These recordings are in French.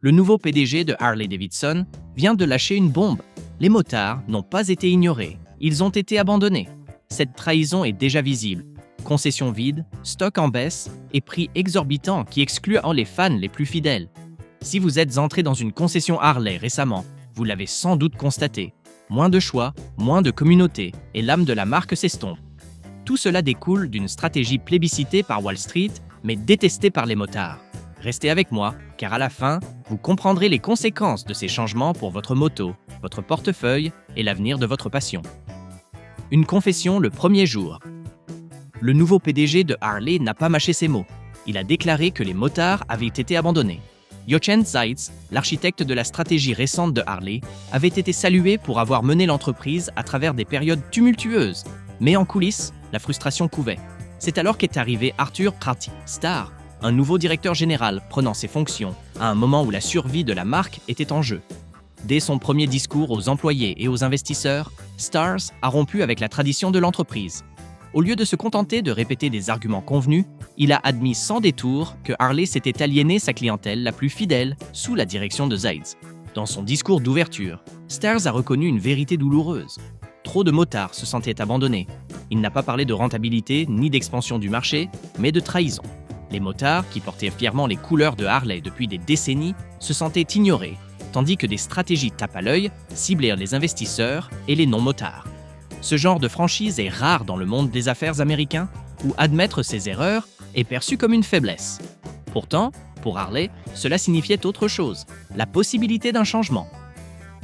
Le nouveau PDG de Harley-Davidson vient de lâcher une bombe. Les motards n'ont pas été ignorés, ils ont été abandonnés. Cette trahison est déjà visible. Concessions vides, stock en baisse et prix exorbitants qui excluent les fans les plus fidèles. Si vous êtes entré dans une concession Harley récemment, vous l'avez sans doute constaté. Moins de choix, moins de communauté et l'âme de la marque s'estompe. Tout cela découle d'une stratégie plébiscitée par Wall Street, mais détestée par les motards. Restez avec moi, car à la fin, vous comprendrez les conséquences de ces changements pour votre moto, votre portefeuille et l'avenir de votre passion. Une confession le premier jour. Le nouveau PDG de Harley n'a pas mâché ses mots. Il a déclaré que les motards avaient été abandonnés. Jochen Zeitz, l'architecte de la stratégie récente de Harley, avait été salué pour avoir mené l'entreprise à travers des périodes tumultueuses. Mais en coulisses, la frustration couvait. C'est alors qu'est arrivé Arthur Krati, Star, un nouveau directeur général prenant ses fonctions à un moment où la survie de la marque était en jeu. Dès son premier discours aux employés et aux investisseurs, Stars a rompu avec la tradition de l'entreprise. Au lieu de se contenter de répéter des arguments convenus, il a admis sans détour que Harley s'était aliéné sa clientèle la plus fidèle sous la direction de Zeitz. Dans son discours d'ouverture, Stars a reconnu une vérité douloureuse. Trop de motards se sentaient abandonnés. Il n'a pas parlé de rentabilité ni d'expansion du marché, mais de trahison. Les motards, qui portaient fièrement les couleurs de Harley depuis des décennies, se sentaient ignorés, tandis que des stratégies tape à l'œil ciblèrent les investisseurs et les non-motards. Ce genre de franchise est rare dans le monde des affaires américain, où admettre ses erreurs est perçu comme une faiblesse. Pourtant, pour Harley, cela signifiait autre chose, la possibilité d'un changement.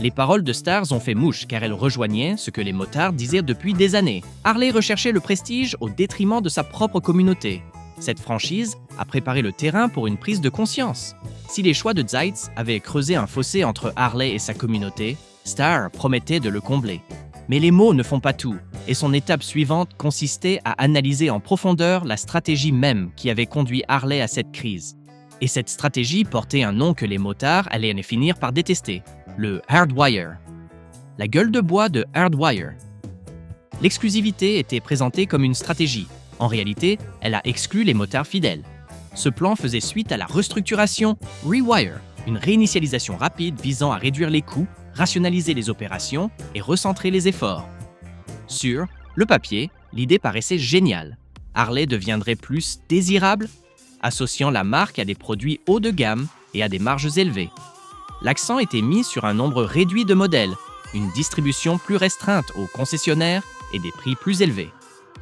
Les paroles de Stars ont fait mouche car elles rejoignaient ce que les motards disaient depuis des années. Harley recherchait le prestige au détriment de sa propre communauté. Cette franchise a préparé le terrain pour une prise de conscience. Si les choix de Zeitz avaient creusé un fossé entre Harley et sa communauté, Star promettait de le combler. Mais les mots ne font pas tout, et son étape suivante consistait à analyser en profondeur la stratégie même qui avait conduit Harley à cette crise. Et cette stratégie portait un nom que les motards allaient finir par détester, le Hardwire. La gueule de bois de Hardwire. L'exclusivité était présentée comme une stratégie. En réalité, elle a exclu les motards fidèles. Ce plan faisait suite à la restructuration Rewire, une réinitialisation rapide visant à réduire les coûts, rationaliser les opérations et recentrer les efforts. Sur le papier, l'idée paraissait géniale. Harley deviendrait plus désirable, associant la marque à des produits haut de gamme et à des marges élevées. L'accent était mis sur un nombre réduit de modèles, une distribution plus restreinte aux concessionnaires et des prix plus élevés.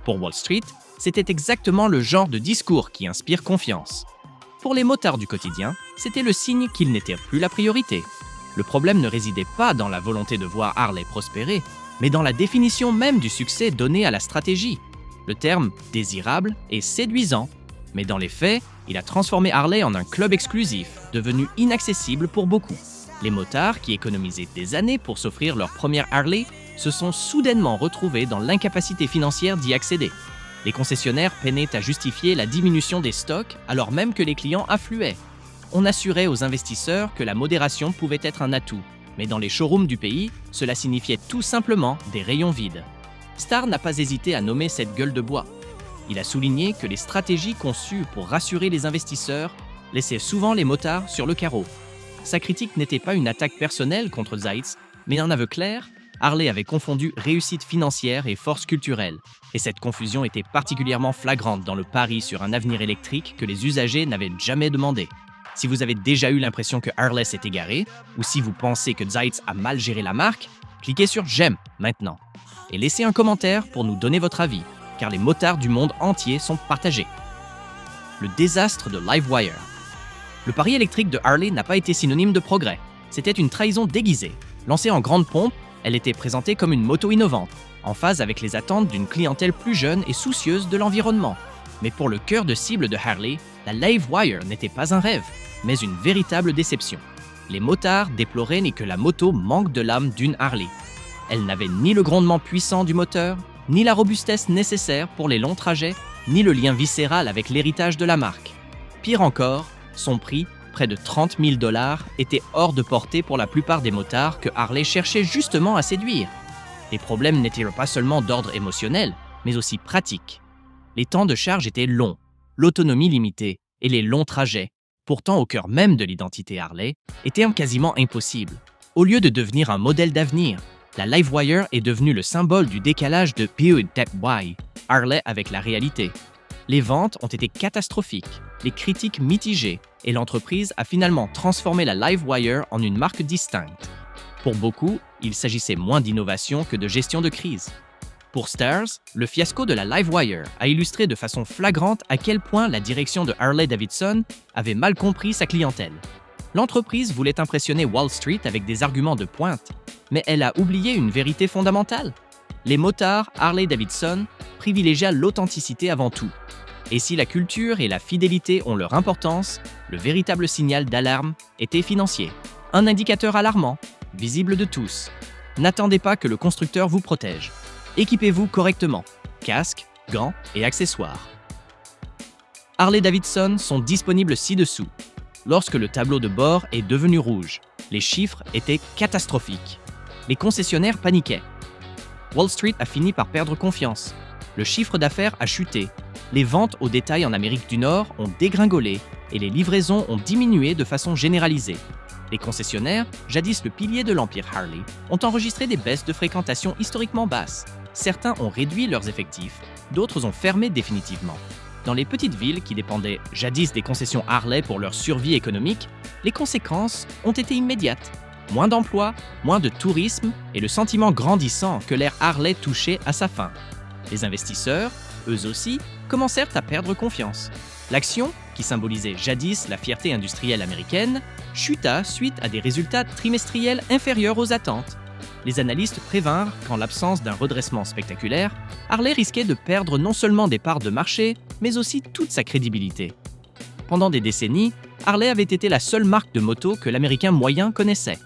Pour Wall Street, c'était exactement le genre de discours qui inspire confiance. Pour les motards du quotidien, c'était le signe qu'ils n'étaient plus la priorité. Le problème ne résidait pas dans la volonté de voir Harley prospérer, mais dans la définition même du succès donné à la stratégie. Le terme « désirable » est séduisant, mais dans les faits, il a transformé Harley en un club exclusif, devenu inaccessible pour beaucoup. Les motards, qui économisaient des années pour s'offrir leur première Harley, se sont soudainement retrouvés dans l'incapacité financière d'y accéder. Les concessionnaires peinaient à justifier la diminution des stocks alors même que les clients affluaient. On assurait aux investisseurs que la modération pouvait être un atout, mais dans les showrooms du pays, cela signifiait tout simplement des rayons vides. Star n'a pas hésité à nommer cette gueule de bois. Il a souligné que les stratégies conçues pour rassurer les investisseurs laissaient souvent les motards sur le carreau. Sa critique n'était pas une attaque personnelle contre Zeitz, mais un aveu clair. Harley avait confondu réussite financière et force culturelle, et cette confusion était particulièrement flagrante dans le pari sur un avenir électrique que les usagers n'avaient jamais demandé. Si vous avez déjà eu l'impression que Harley s'est égaré, ou si vous pensez que Zeitz a mal géré la marque, cliquez sur « J'aime » maintenant, et laissez un commentaire pour nous donner votre avis, car les motards du monde entier sont partagés. Le désastre de Livewire. Le pari électrique de Harley n'a pas été synonyme de progrès. C'était une trahison déguisée. Lancée en grande pompe, elle était présentée comme une moto innovante, en phase avec les attentes d'une clientèle plus jeune et soucieuse de l'environnement. Mais pour le cœur de cible de Harley, la Livewire n'était pas un rêve, mais une véritable déception. Les motards déploraient que la moto manque de l'âme d'une Harley. Elle n'avait ni le grondement puissant du moteur, ni la robustesse nécessaire pour les longs trajets, ni le lien viscéral avec l'héritage de la marque. Pire encore, son prix, près de 30 000 $, était hors de portée pour la plupart des motards que Harley cherchait justement à séduire. Les problèmes n'étaient pas seulement d'ordre émotionnel, mais aussi pratique. Les temps de charge étaient longs, l'autonomie limitée et les longs trajets pourtant au cœur même de l'identité Harley, était quasiment impossible. Au lieu de devenir un modèle d'avenir, la Livewire est devenue le symbole du décalage de PewDiePie, Harley avec la réalité. Les ventes ont été catastrophiques, les critiques mitigées, et l'entreprise a finalement transformé la Livewire en une marque distincte. Pour beaucoup, il s'agissait moins d'innovation que de gestion de crise. Pour Stars, le fiasco de la Livewire a illustré de façon flagrante à quel point la direction de Harley-Davidson avait mal compris sa clientèle. L'entreprise voulait impressionner Wall Street avec des arguments de pointe, mais elle a oublié une vérité fondamentale. Les motards Harley-Davidson privilégiaient l'authenticité avant tout. Et si la culture et la fidélité ont leur importance, le véritable signal d'alarme était financier. Un indicateur alarmant, visible de tous. N'attendez pas que le constructeur vous protège. Équipez-vous correctement. Casque, gants et accessoires. Harley-Davidson sont disponibles ci-dessous. Lorsque le tableau de bord est devenu rouge, les chiffres étaient catastrophiques. Les concessionnaires paniquaient. Wall Street a fini par perdre confiance. Le chiffre d'affaires a chuté. Les ventes au détail en Amérique du Nord ont dégringolé et les livraisons ont diminué de façon généralisée. Les concessionnaires, jadis le pilier de l'empire Harley, ont enregistré des baisses de fréquentation historiquement basses. Certains ont réduit leurs effectifs, d'autres ont fermé définitivement. Dans les petites villes qui dépendaient jadis des concessions Harley pour leur survie économique, les conséquences ont été immédiates. Moins d'emplois, moins de tourisme et le sentiment grandissant que l'ère Harley touchait à sa fin. Les investisseurs, eux aussi, commencèrent à perdre confiance. L'action, qui symbolisait jadis la fierté industrielle américaine, chuta suite à des résultats trimestriels inférieurs aux attentes. Les analystes prévinrent qu'en l'absence d'un redressement spectaculaire, Harley risquait de perdre non seulement des parts de marché, mais aussi toute sa crédibilité. Pendant des décennies, Harley avait été la seule marque de moto que l'Américain moyen connaissait.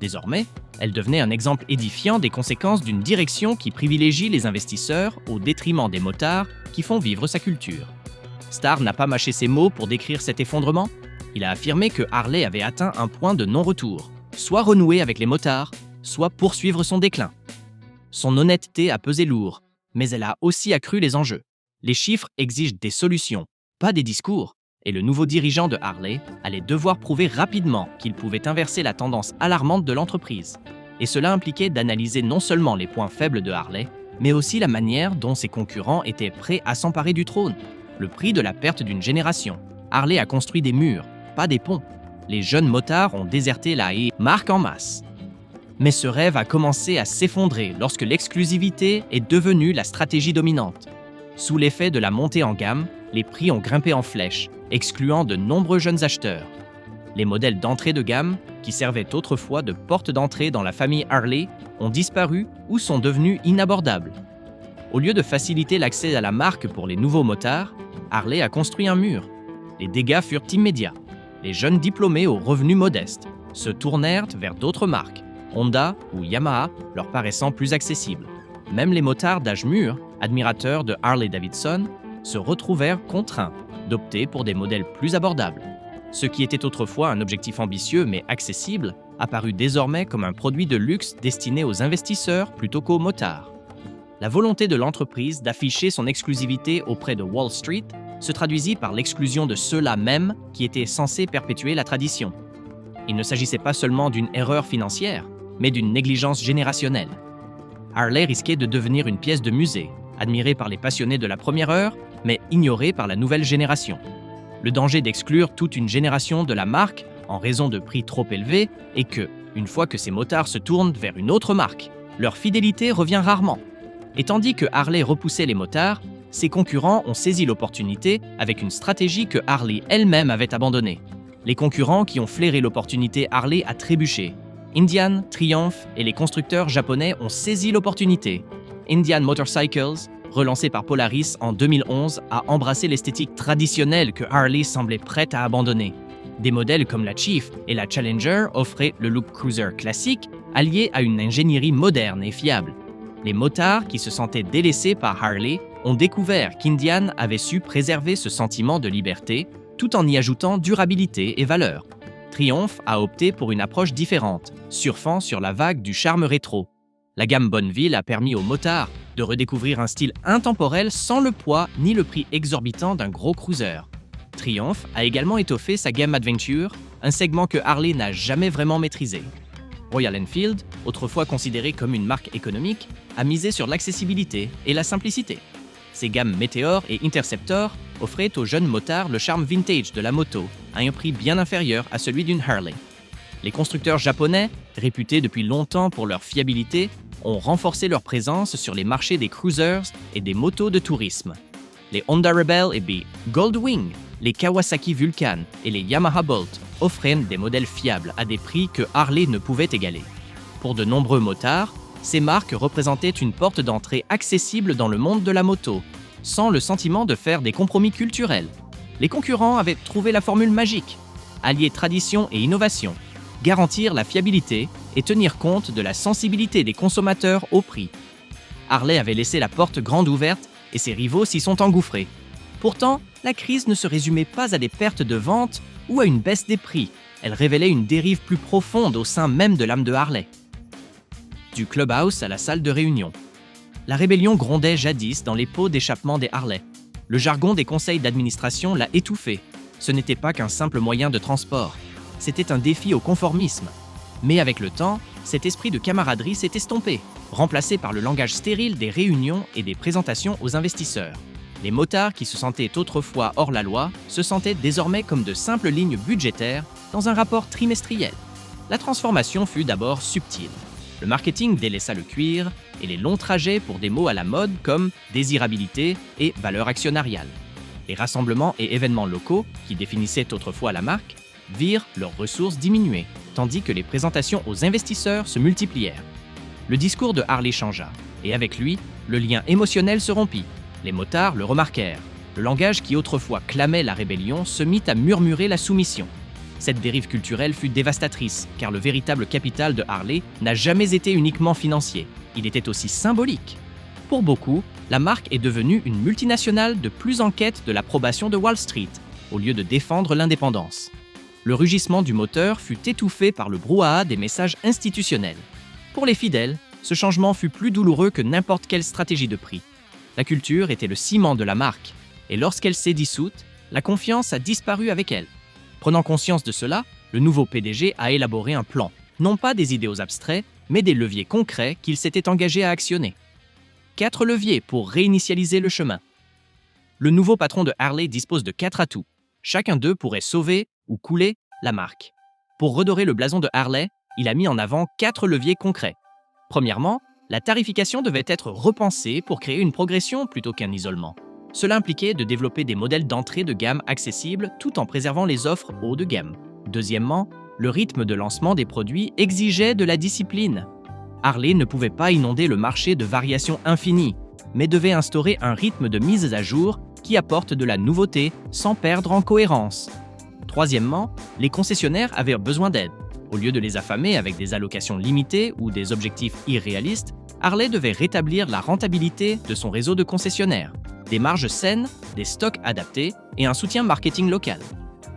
Désormais, elle devenait un exemple édifiant des conséquences d'une direction qui privilégie les investisseurs au détriment des motards qui font vivre sa culture. Starr n'a pas mâché ses mots pour décrire cet effondrement. Il a affirmé que Harley avait atteint un point de non-retour, soit renouer avec les motards, soit poursuivre son déclin. Son honnêteté a pesé lourd, mais elle a aussi accru les enjeux. Les chiffres exigent des solutions, pas des discours, et le nouveau dirigeant de Harley allait devoir prouver rapidement qu'il pouvait inverser la tendance alarmante de l'entreprise. Et cela impliquait d'analyser non seulement les points faibles de Harley, mais aussi la manière dont ses concurrents étaient prêts à s'emparer du trône. Le prix de la perte d'une génération. Harley a construit des murs, pas des ponts. Les jeunes motards ont déserté la marque en masse. Mais ce rêve a commencé à s'effondrer lorsque l'exclusivité est devenue la stratégie dominante. Sous l'effet de la montée en gamme, les prix ont grimpé en flèche, excluant de nombreux jeunes acheteurs. Les modèles d'entrée de gamme, qui servaient autrefois de porte d'entrée dans la famille Harley, ont disparu ou sont devenus inabordables. Au lieu de faciliter l'accès à la marque pour les nouveaux motards, Harley a construit un mur. Les dégâts furent immédiats. Les jeunes diplômés aux revenus modestes se tournèrent vers d'autres marques, Honda ou Yamaha leur paraissant plus accessibles. Même les motards d'âge mûr, admirateurs de Harley-Davidson, se retrouvèrent contraints d'opter pour des modèles plus abordables. Ce qui était autrefois un objectif ambitieux mais accessible apparut désormais comme un produit de luxe destiné aux investisseurs plutôt qu'aux motards. La volonté de l'entreprise d'afficher son exclusivité auprès de Wall Street se traduisit par l'exclusion de ceux-là même qui étaient censés perpétuer la tradition. Il ne s'agissait pas seulement d'une erreur financière, mais d'une négligence générationnelle. Harley risquait de devenir une pièce de musée, admirée par les passionnés de la première heure, mais ignorée par la nouvelle génération. Le danger d'exclure toute une génération de la marque en raison de prix trop élevés est que, une fois que ces motards se tournent vers une autre marque, leur fidélité revient rarement. Et tandis que Harley repoussait les motards, ses concurrents ont saisi l'opportunité avec une stratégie que Harley elle-même avait abandonnée. Les concurrents qui ont flairé l'opportunité Harley a trébuché. Indian, Triumph et les constructeurs japonais ont saisi l'opportunité. Indian Motorcycles, relancé par Polaris en 2011, a embrassé l'esthétique traditionnelle que Harley semblait prête à abandonner. Des modèles comme la Chief et la Challenger offraient le look cruiser classique, allié à une ingénierie moderne et fiable. Les motards qui se sentaient délaissés par Harley ont découvert qu'Indian avait su préserver ce sentiment de liberté tout en y ajoutant durabilité et valeur. Triumph a opté pour une approche différente, surfant sur la vague du charme rétro. La gamme Bonneville a permis aux motards de redécouvrir un style intemporel sans le poids ni le prix exorbitant d'un gros cruiser. Triumph a également étoffé sa gamme Adventure, un segment que Harley n'a jamais vraiment maîtrisé. Royal Enfield, autrefois considéré comme une marque économique, a misé sur l'accessibilité et la simplicité. Ses gammes Meteor et Interceptor offraient aux jeunes motards le charme vintage de la moto à un prix bien inférieur à celui d'une Harley. Les constructeurs japonais, réputés depuis longtemps pour leur fiabilité, ont renforcé leur présence sur les marchés des cruisers et des motos de tourisme. Les Honda Rebel et les Goldwing, les Kawasaki Vulcan et les Yamaha Bolt offraient des modèles fiables à des prix que Harley ne pouvait égaler. Pour de nombreux motards, ces marques représentaient une porte d'entrée accessible dans le monde de la moto, sans le sentiment de faire des compromis culturels. Les concurrents avaient trouvé la formule magique: allier tradition et innovation, garantir la fiabilité et tenir compte de la sensibilité des consommateurs au prix. Harley avait laissé la porte grande ouverte et ses rivaux s'y sont engouffrés. Pourtant, la crise ne se résumait pas à des pertes de vente ou à une baisse des prix. Elle révélait une dérive plus profonde au sein même de l'âme de Harley. Du clubhouse à la salle de réunion. La rébellion grondait jadis dans les pots d'échappement des Harley. Le jargon des conseils d'administration l'a étouffé. Ce n'était pas qu'un simple moyen de transport. C'était un défi au conformisme. Mais avec le temps, cet esprit de camaraderie s'est estompé, remplacé par le langage stérile des réunions et des présentations aux investisseurs. Les motards qui se sentaient autrefois hors la loi se sentaient désormais comme de simples lignes budgétaires dans un rapport trimestriel. La transformation fut d'abord subtile. Le marketing délaissa le cuir et les longs trajets pour des mots à la mode comme désirabilité et valeur actionnariale. Les rassemblements et événements locaux, qui définissaient autrefois la marque, virent leurs ressources diminuer, tandis que les présentations aux investisseurs se multiplièrent. Le discours de Harley changea, et avec lui, le lien émotionnel se rompit. Les motards le remarquèrent. Le langage qui autrefois clamait la rébellion se mit à murmurer la soumission. Cette dérive culturelle fut dévastatrice, car le véritable capital de Harley n'a jamais été uniquement financier. Il était aussi symbolique. Pour beaucoup, la marque est devenue une multinationale de plus en quête de l'approbation de Wall Street, au lieu de défendre l'indépendance. Le rugissement du moteur fut étouffé par le brouhaha des messages institutionnels. Pour les fidèles, ce changement fut plus douloureux que n'importe quelle stratégie de prix. La culture était le ciment de la marque, et lorsqu'elle s'est dissoute, la confiance a disparu avec elle. Prenant conscience de cela, le nouveau PDG a élaboré un plan, non pas des idéaux abstraits, mais des leviers concrets qu'il s'était engagé à actionner. 4 leviers pour réinitialiser le chemin. Le nouveau patron de Harley dispose de 4 atouts. Chacun d'eux pourrait sauver ou couler la marque. Pour redorer le blason de Harley, il a mis en avant 4 leviers concrets. Premièrement, la tarification devait être repensée pour créer une progression plutôt qu'un isolement. Cela impliquait de développer des modèles d'entrée de gamme accessibles tout en préservant les offres haut de gamme. Deuxièmement, le rythme de lancement des produits exigeait de la discipline. Harley ne pouvait pas inonder le marché de variations infinies, mais devait instaurer un rythme de mise à jour qui apporte de la nouveauté sans perdre en cohérence. Troisièmement, les concessionnaires avaient besoin d'aide. Au lieu de les affamer avec des allocations limitées ou des objectifs irréalistes, Harley devait rétablir la rentabilité de son réseau de concessionnaires, des marges saines, des stocks adaptés et un soutien marketing local.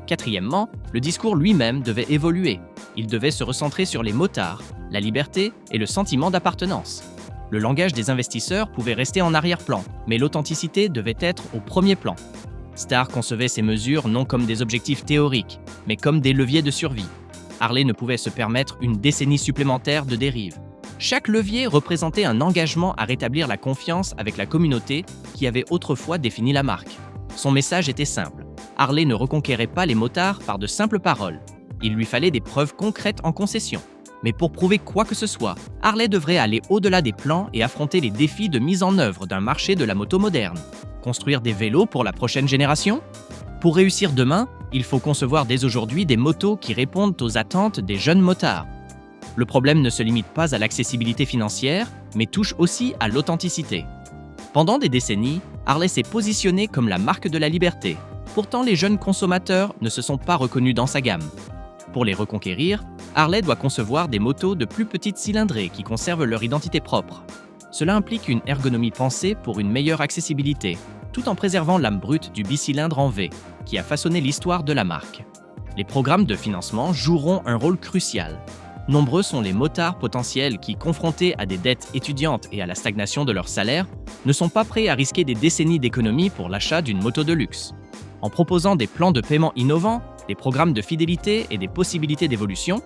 Quatrièmement, le discours lui-même devait évoluer. Il devait se recentrer sur les motards, la liberté et le sentiment d'appartenance. Le langage des investisseurs pouvait rester en arrière-plan, mais l'authenticité devait être au premier plan. Starr concevait ces mesures non comme des objectifs théoriques, mais comme des leviers de survie. Harley ne pouvait se permettre une décennie supplémentaire de dérive. Chaque levier représentait un engagement à rétablir la confiance avec la communauté qui avait autrefois défini la marque. Son message était simple. Harley ne reconquérait pas les motards par de simples paroles. Il lui fallait des preuves concrètes en concession. Mais pour prouver quoi que ce soit, Harley devrait aller au-delà des plans et affronter les défis de mise en œuvre d'un marché de la moto moderne. Construire des vélos pour la prochaine génération ? Pour réussir demain, il faut concevoir dès aujourd'hui des motos qui répondent aux attentes des jeunes motards. Le problème ne se limite pas à l'accessibilité financière, mais touche aussi à l'authenticité. Pendant des décennies, Harley s'est positionné comme la marque de la liberté. Pourtant, les jeunes consommateurs ne se sont pas reconnus dans sa gamme. Pour les reconquérir, Harley doit concevoir des motos de plus petite cylindrée qui conservent leur identité propre. Cela implique une ergonomie pensée pour une meilleure accessibilité, tout en préservant l'âme brute du bicylindre en V, qui a façonné l'histoire de la marque. Les programmes de financement joueront un rôle crucial. Nombreux sont les motards potentiels qui, confrontés à des dettes étudiantes et à la stagnation de leur salaire, ne sont pas prêts à risquer des décennies d'économie pour l'achat d'une moto de luxe. En proposant des plans de paiement innovants, des programmes de fidélité et des possibilités d'évolution,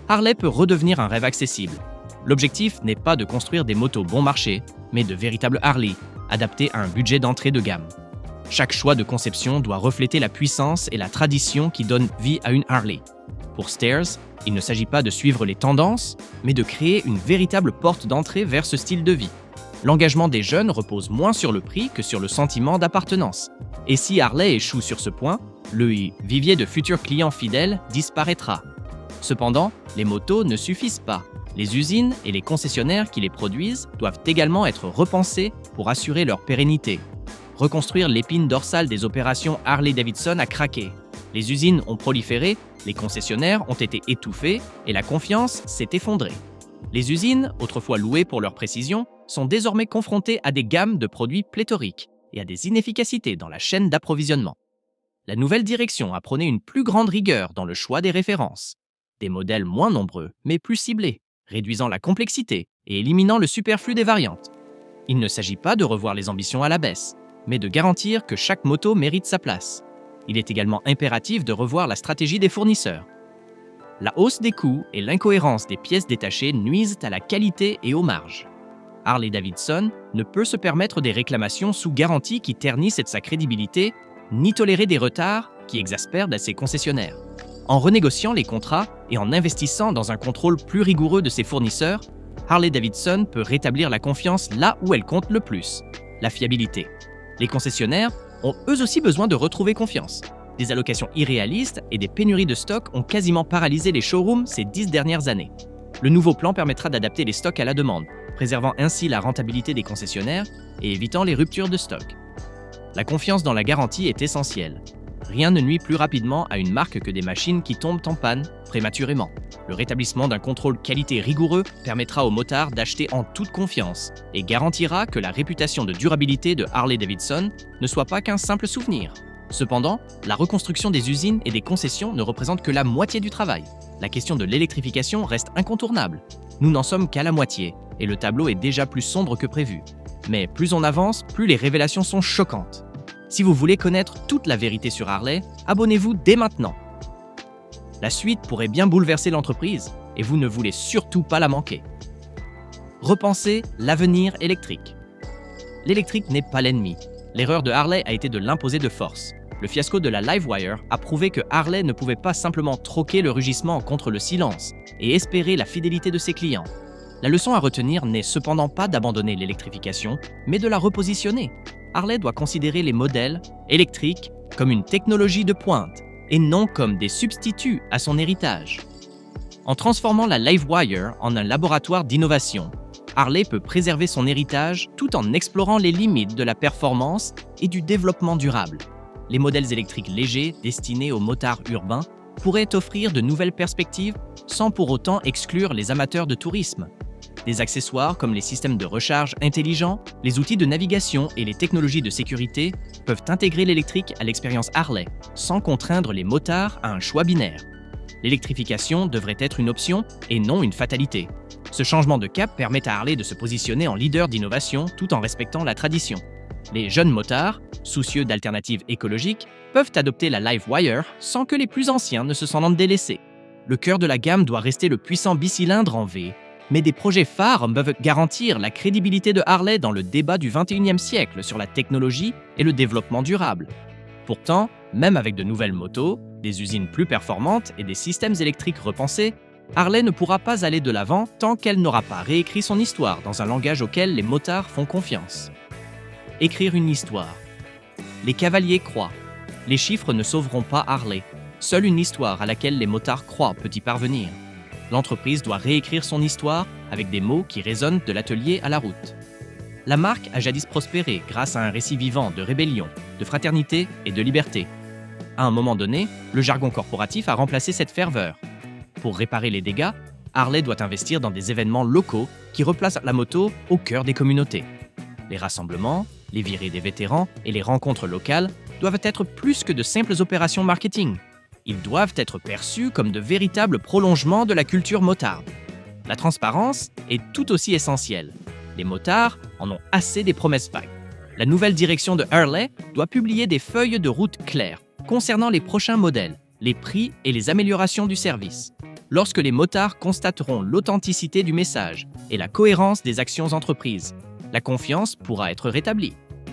Harley peut redevenir un rêve accessible. L'objectif n'est pas de construire des motos bon marché, mais de véritables Harley, adaptés à un budget d'entrée de gamme. Chaque choix de conception doit refléter la puissance et la tradition qui donnent vie à une Harley. Pour Stairs, il ne s'agit pas de suivre les tendances, mais de créer une véritable porte d'entrée vers ce style de vie. L'engagement des jeunes repose moins sur le prix que sur le sentiment d'appartenance. Et si Harley échoue sur ce point, le vivier de futurs clients fidèles disparaîtra. Cependant, les motos ne suffisent pas. Les usines et les concessionnaires qui les produisent doivent également être repensés pour assurer leur pérennité. Reconstruire l'épine dorsale des opérations Harley-Davidson a craqué. Les usines ont proliféré, les concessionnaires ont été étouffés et la confiance s'est effondrée. Les usines, autrefois louées pour leur précision, sont désormais confrontées à des gammes de produits pléthoriques et à des inefficacités dans la chaîne d'approvisionnement. La nouvelle direction a prôné une plus grande rigueur dans le choix des références. Des modèles moins nombreux, mais plus ciblés, réduisant la complexité et éliminant le superflu des variantes. Il ne s'agit pas de revoir les ambitions à la baisse, mais de garantir que chaque moto mérite sa place. Il est également impératif de revoir la stratégie des fournisseurs. La hausse des coûts et l'incohérence des pièces détachées nuisent à la qualité et aux marges. Harley-Davidson ne peut se permettre des réclamations sous garantie qui ternissent sa crédibilité, ni tolérer des retards qui exaspèrent ses concessionnaires. En renégociant les contrats et en investissant dans un contrôle plus rigoureux de ses fournisseurs, Harley-Davidson peut rétablir la confiance là où elle compte le plus, la fiabilité. Les concessionnaires ont eux aussi besoin de retrouver confiance. Des allocations irréalistes et des pénuries de stock ont quasiment paralysé les showrooms ces 10 dernières années. Le nouveau plan permettra d'adapter les stocks à la demande, préservant ainsi la rentabilité des concessionnaires et évitant les ruptures de stock. La confiance dans la garantie est essentielle. Rien ne nuit plus rapidement à une marque que des machines qui tombent en panne prématurément. Le rétablissement d'un contrôle qualité rigoureux permettra aux motards d'acheter en toute confiance et garantira que la réputation de durabilité de Harley-Davidson ne soit pas qu'un simple souvenir. Cependant, la reconstruction des usines et des concessions ne représente que la moitié du travail. La question de l'électrification reste incontournable. Nous n'en sommes qu'à la moitié, et le tableau est déjà plus sombre que prévu. Mais plus on avance, plus les révélations sont choquantes. Si vous voulez connaître toute la vérité sur Harley, abonnez-vous dès maintenant. La suite pourrait bien bouleverser l'entreprise, et vous ne voulez surtout pas la manquer. Repensez l'avenir électrique. L'électrique n'est pas l'ennemi. L'erreur de Harley a été de l'imposer de force. Le fiasco de la Livewire a prouvé que Harley ne pouvait pas simplement troquer le rugissement contre le silence et espérer la fidélité de ses clients. La leçon à retenir n'est cependant pas d'abandonner l'électrification, mais de la repositionner. Harley doit considérer les modèles électriques comme une technologie de pointe et non comme des substituts à son héritage. En transformant la Livewire en un laboratoire d'innovation, Harley peut préserver son héritage tout en explorant les limites de la performance et du développement durable. Les modèles électriques légers destinés aux motards urbains pourraient offrir de nouvelles perspectives sans pour autant exclure les amateurs de tourisme. Des accessoires comme les systèmes de recharge intelligents, les outils de navigation et les technologies de sécurité peuvent intégrer l'électrique à l'expérience Harley, sans contraindre les motards à un choix binaire. L'électrification devrait être une option et non une fatalité. Ce changement de cap permet à Harley de se positionner en leader d'innovation tout en respectant la tradition. Les jeunes motards, soucieux d'alternatives écologiques, peuvent adopter la Livewire sans que les plus anciens ne se sentent délaissés. Le cœur de la gamme doit rester le puissant bicylindre en V, mais des projets phares peuvent garantir la crédibilité de Harley dans le débat du XXIe siècle sur la technologie et le développement durable. Pourtant, même avec de nouvelles motos, des usines plus performantes et des systèmes électriques repensés, Harley ne pourra pas aller de l'avant tant qu'elle n'aura pas réécrit son histoire dans un langage auquel les motards font confiance. Écrire une histoire. Les cavaliers croient. Les chiffres ne sauveront pas Harley. Seule une histoire à laquelle les motards croient peut y parvenir. L'entreprise doit réécrire son histoire avec des mots qui résonnent de l'atelier à la route. La marque a jadis prospéré grâce à un récit vivant de rébellion, de fraternité et de liberté. À un moment donné, le jargon corporatif a remplacé cette ferveur. Pour réparer les dégâts, Harley doit investir dans des événements locaux qui replacent la moto au cœur des communautés. Les rassemblements, les virées des vétérans et les rencontres locales doivent être plus que de simples opérations marketing. Ils doivent être perçus comme de véritables prolongements de la culture motarde. La transparence est tout aussi essentielle. Les motards en ont assez des promesses vagues. La nouvelle direction de Harley doit publier des feuilles de route claires, concernant les prochains modèles, les prix et les améliorations du service. Lorsque les motards constateront l'authenticité du message et la cohérence des actions entreprises, la confiance pourra être rétablie.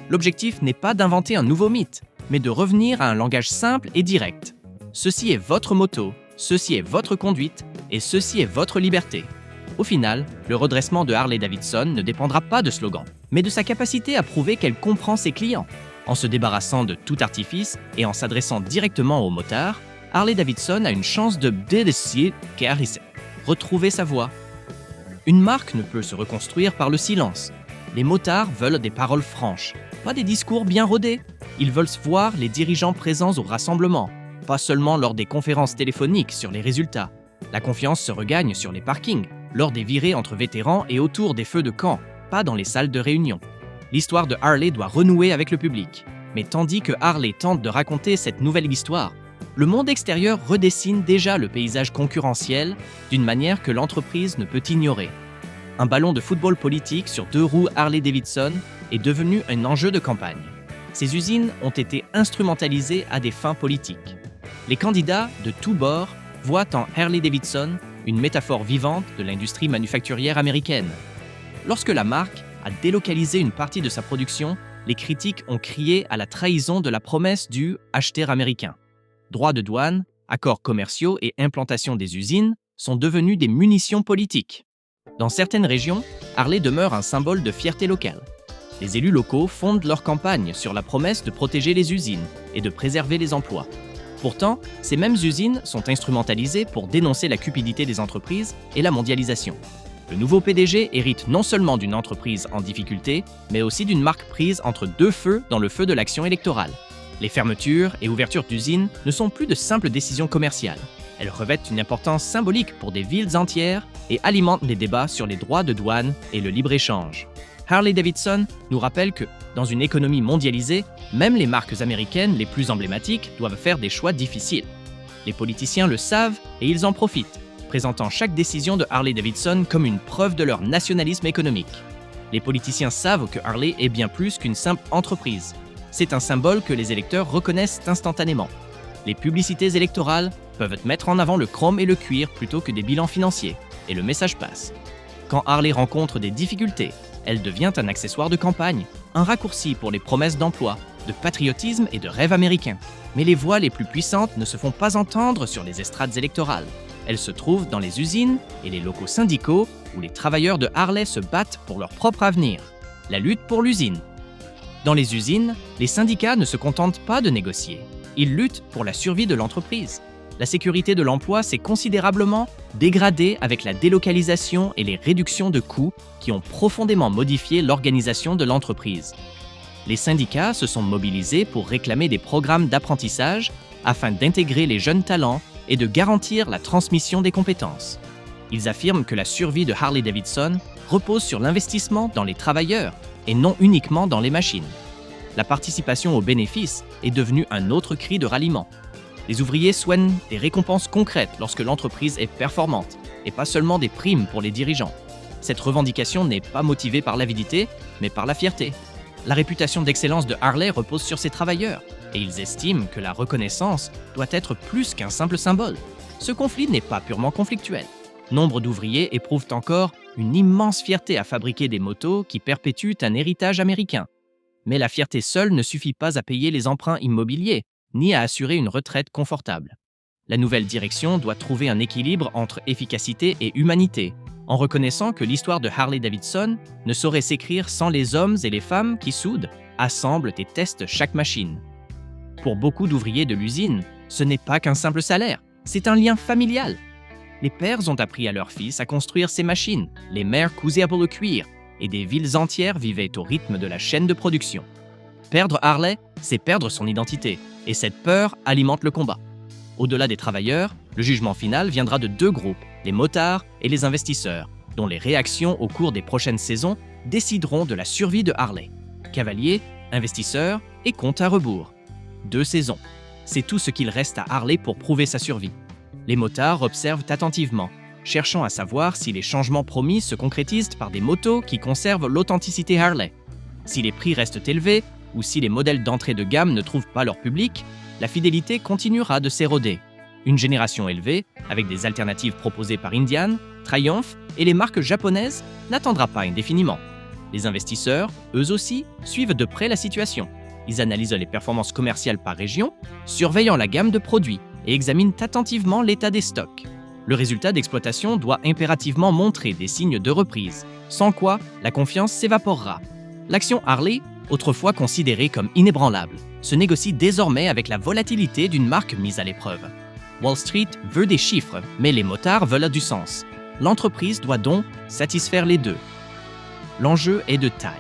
L'objectif n'est pas d'inventer un nouveau mythe, mais de revenir à un langage simple et direct. Ceci est votre moto, ceci est votre conduite et ceci est votre liberté. Au final, le redressement de Harley-Davidson ne dépendra pas de slogans, mais de sa capacité à prouver qu'elle comprend ses clients. En se débarrassant de tout artifice et en s'adressant directement aux motards, Harley-Davidson a une chance de retrouver sa voix. Une marque ne peut se reconstruire par le silence. Les motards veulent des paroles franches, pas des discours bien rodés. Ils veulent voir les dirigeants présents au rassemblement, pas seulement lors des conférences téléphoniques sur les résultats. La confiance se regagne sur les parkings, lors des virées entre vétérans et autour des feux de camp, pas dans les salles de réunion. L'histoire de Harley doit renouer avec le public. Mais tandis que Harley tente de raconter cette nouvelle histoire, le monde extérieur redessine déjà le paysage concurrentiel d'une manière que l'entreprise ne peut ignorer. Un ballon de football politique sur 2 roues Harley-Davidson est devenu un enjeu de campagne. Ces usines ont été instrumentalisées à des fins politiques. Les candidats de tous bords voient en Harley-Davidson une métaphore vivante de l'industrie manufacturière américaine. Lorsque la marque a délocalisé une partie de sa production, les critiques ont crié à la trahison de la promesse du « acheter américain ». Droits de douane, accords commerciaux et implantation des usines sont devenus des munitions politiques. Dans certaines régions, Harley demeure un symbole de fierté locale. Les élus locaux fondent leur campagne sur la promesse de protéger les usines et de préserver les emplois. Pourtant, ces mêmes usines sont instrumentalisées pour dénoncer la cupidité des entreprises et la mondialisation. Le nouveau PDG hérite non seulement d'une entreprise en difficulté, mais aussi d'une marque prise entre 2 feux dans le feu de l'action électorale. Les fermetures et ouvertures d'usines ne sont plus de simples décisions commerciales. Elles revêtent une importance symbolique pour des villes entières et alimentent les débats sur les droits de douane et le libre-échange. Harley-Davidson nous rappelle que, dans une économie mondialisée, même les marques américaines les plus emblématiques doivent faire des choix difficiles. Les politiciens le savent et ils en profitent, présentant chaque décision de Harley-Davidson comme une preuve de leur nationalisme économique. Les politiciens savent que Harley est bien plus qu'une simple entreprise. C'est un symbole que les électeurs reconnaissent instantanément. Les publicités électorales peuvent mettre en avant le chrome et le cuir plutôt que des bilans financiers, et le message passe. Quand Harley rencontre des difficultés, elle devient un accessoire de campagne, un raccourci pour les promesses d'emploi, de patriotisme et de rêve américain. Mais les voix les plus puissantes ne se font pas entendre sur les estrades électorales. Elles se trouvent dans les usines et les locaux syndicaux où les travailleurs de Harley se battent pour leur propre avenir. La lutte pour l'usine. Dans les usines, les syndicats ne se contentent pas de négocier. Ils luttent pour la survie de l'entreprise. La sécurité de l'emploi s'est considérablement dégradée avec la délocalisation et les réductions de coûts qui ont profondément modifié l'organisation de l'entreprise. Les syndicats se sont mobilisés pour réclamer des programmes d'apprentissage afin d'intégrer les jeunes talents et de garantir la transmission des compétences. Ils affirment que la survie de Harley-Davidson repose sur l'investissement dans les travailleurs et non uniquement dans les machines. La participation aux bénéfices est devenue un autre cri de ralliement. Les ouvriers souhaitent des récompenses concrètes lorsque l'entreprise est performante, et pas seulement des primes pour les dirigeants. Cette revendication n'est pas motivée par l'avidité, mais par la fierté. La réputation d'excellence de Harley repose sur ses travailleurs, et ils estiment que la reconnaissance doit être plus qu'un simple symbole. Ce conflit n'est pas purement conflictuel. Nombre d'ouvriers éprouvent encore une immense fierté à fabriquer des motos qui perpétuent un héritage américain. Mais la fierté seule ne suffit pas à payer les emprunts immobiliers, ni à assurer une retraite confortable. La nouvelle direction doit trouver un équilibre entre efficacité et humanité, en reconnaissant que l'histoire de Harley-Davidson ne saurait s'écrire sans les hommes et les femmes qui soudent, assemblent et testent chaque machine. Pour beaucoup d'ouvriers de l'usine, ce n'est pas qu'un simple salaire, c'est un lien familial. Les pères ont appris à leurs fils à construire ces machines, les mères cousaient pour le cuir, et des villes entières vivaient au rythme de la chaîne de production. Perdre Harley, c'est perdre son identité, et cette peur alimente le combat. Au-delà des travailleurs, le jugement final viendra de 2 groupes, les motards et les investisseurs, dont les réactions au cours des prochaines saisons décideront de la survie de Harley. Cavaliers, investisseurs et compte à rebours. 2 saisons. C'est tout ce qu'il reste à Harley pour prouver sa survie. Les motards observent attentivement, cherchant à savoir si les changements promis se concrétisent par des motos qui conservent l'authenticité Harley. Si les prix restent élevés, ou si les modèles d'entrée de gamme ne trouvent pas leur public, la fidélité continuera de s'éroder. Une génération élevée, avec des alternatives proposées par Indian, Triumph et les marques japonaises, n'attendra pas indéfiniment. Les investisseurs, eux aussi, suivent de près la situation. Ils analysent les performances commerciales par région, surveillant la gamme de produits et examinent attentivement l'état des stocks. Le résultat d'exploitation doit impérativement montrer des signes de reprise, sans quoi la confiance s'évaporera. L'action Harley, autrefois considérée comme inébranlable, se négocie désormais avec la volatilité d'une marque mise à l'épreuve. Wall Street veut des chiffres, mais les motards veulent du sens. L'entreprise doit donc satisfaire les deux. L'enjeu est de taille.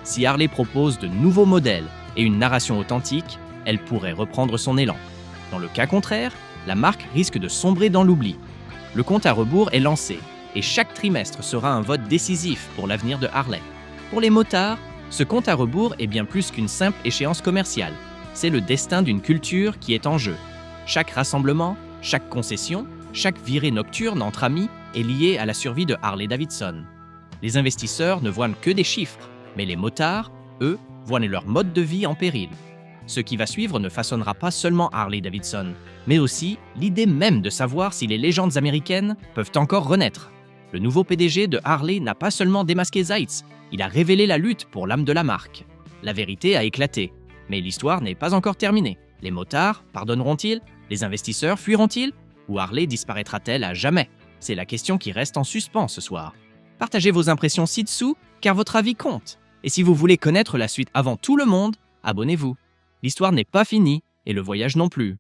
Si Harley propose de nouveaux modèles et une narration authentique, elle pourrait reprendre son élan. Dans le cas contraire, la marque risque de sombrer dans l'oubli. Le compte à rebours est lancé et chaque trimestre sera un vote décisif pour l'avenir de Harley. Pour les motards, ce compte à rebours est bien plus qu'une simple échéance commerciale. C'est le destin d'une culture qui est en jeu. Chaque rassemblement, chaque concession, chaque virée nocturne entre amis est liée à la survie de Harley-Davidson. Les investisseurs ne voient que des chiffres, mais les motards, eux, voient leur mode de vie en péril. Ce qui va suivre ne façonnera pas seulement Harley-Davidson, mais aussi l'idée même de savoir si les légendes américaines peuvent encore renaître. Le nouveau PDG de Harley n'a pas seulement démasqué Zeitz, il a révélé la lutte pour l'âme de la marque. La vérité a éclaté, mais l'histoire n'est pas encore terminée. Les motards pardonneront-ils? Les investisseurs fuiront-ils? Ou Harley disparaîtra-t-elle à jamais? C'est la question qui reste en suspens ce soir. Partagez vos impressions ci-dessous, car votre avis compte. Et si vous voulez connaître la suite avant tout le monde, abonnez-vous. L'histoire n'est pas finie, et le voyage non plus.